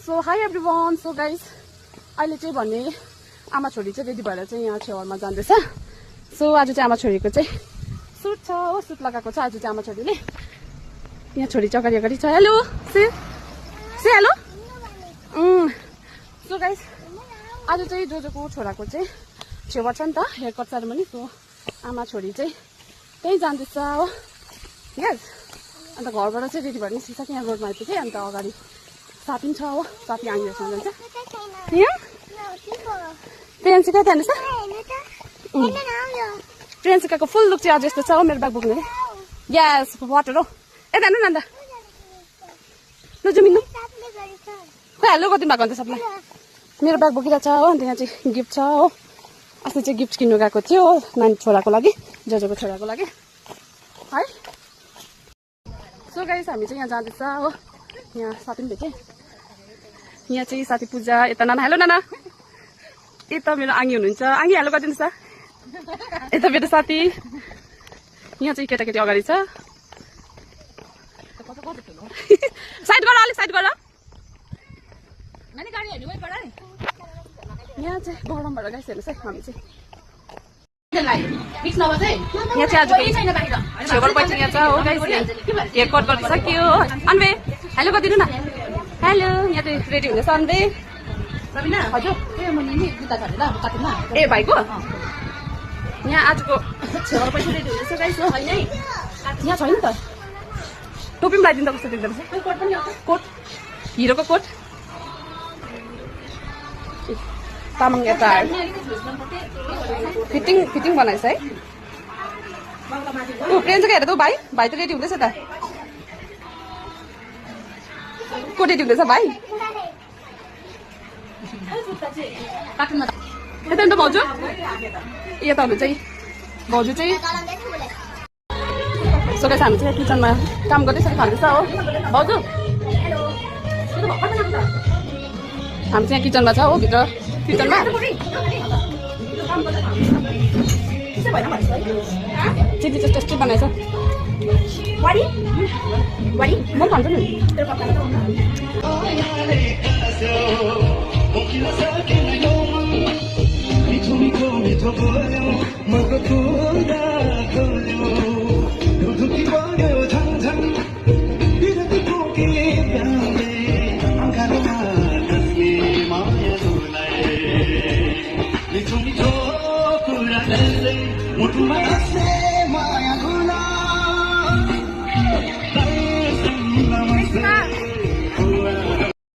So high everyone. So guys अहिले चाहिँ भन्ने आमा छोरी चाहिँ रेडी भएर चाहिँ यहाँ छेउमा जाँदैछ. सो आज चाहिँ आमा छोरीको चाहिँ सुट छ हो, सुट लगाएको छ आज चाहिँ आमा छोरीले. यहाँ छोरी चाहिँ अगाडि अगाडि छ. हेलो से हेलो. सो गाइस आज चाहिँ जोजोको छोराको चाहिँ छेउमा छ नि त हेयर कट सेरेमनी. सो आमा छोरी चाहिँ त्यहीँ जाँदैछ हो. यस अन्त घरबाट चाहिँ रेडी भएर निस्किसक्यो. यहाँ रोडमा आइपुग्यो. अन्त अगाडि साथी पनि छ हो, साथी आइरहेको जान्छ. यहाँ प्रियन्सिका जाँदैछ. प्रियन्सिकाको फुल लुक चाहिँ अझ यस्तो छ हो. मेरो ब्याग बोक्ने यस वाटर हो. यता हेर्नु न अन्त लुजुमिन्नु खोइ हेलो गरिदिनु भएको अन्त सबलाई. मेरो ब्याग बोकिरहेको छ हो. अन्त यहाँ चाहिँ गिफ्ट छ हो. अस्ति चाहिँ गिफ्ट किन्नु गएको थियो नानी छोराको लागि, जोजोको छोराको लागि है. सो गाइस हामी चाहिँ यहाँ जाँदैछ हो. यहाँ साथी पनि भेटेँ. यहाँ चाहिँ साथी पूजा. यता नाना हेलो नाना. यता मेरो आङ्गी हुनुहुन्छ. आङ्गी हेलो गरिदिनुहोस् त. यता मेरो साथी. यहाँ चाहिँ केटाकेटी अगाडि छ. साइड गर अलिक साइड गर. यहाँ चाहिँ गरमबाट गाइस हेर्नुहोस् है. हामी चाहिँ यहाँ चाहिँ आज छेउबाट बैठक यहाँ छ हो गाइस. हेयर कट गरिसक्यो हो. अन्वे हेलो गरिदिनु न. हेलो. यहाँ चाहिँ रेडी हुँदैछ अन्वे. हजुर ए भाइको यहाँ आजको छेउबाट पैसा रेडी हुँदैछ गाइस हो. होइन है यहाँ छैन त. टोपी पनि लगाइदिनु त कस्तो देख्दो रहेछ. Coat हिरोको coat. तामाङ यता फिटिङ बनाएछ है. ऊ प्रियन्सिका हेर त भाइ. भाइ त रेडी हुँदैछ त. को रेडी हुँदैछ भाइ. यता नि त भाउजू. यता हुनुहुन्छ है भाउजू चाहिँ. सो गाइस हामी चाहिँ किचनमा काम गर्दैछ खाँदैछ हो. भाउजू हामी चाहिँ यहाँ किचनमा छ हो. भित्र किचनमा चिल्ली चाहिँ टेस्टी बनाएछ. म पनि खान्छु नि.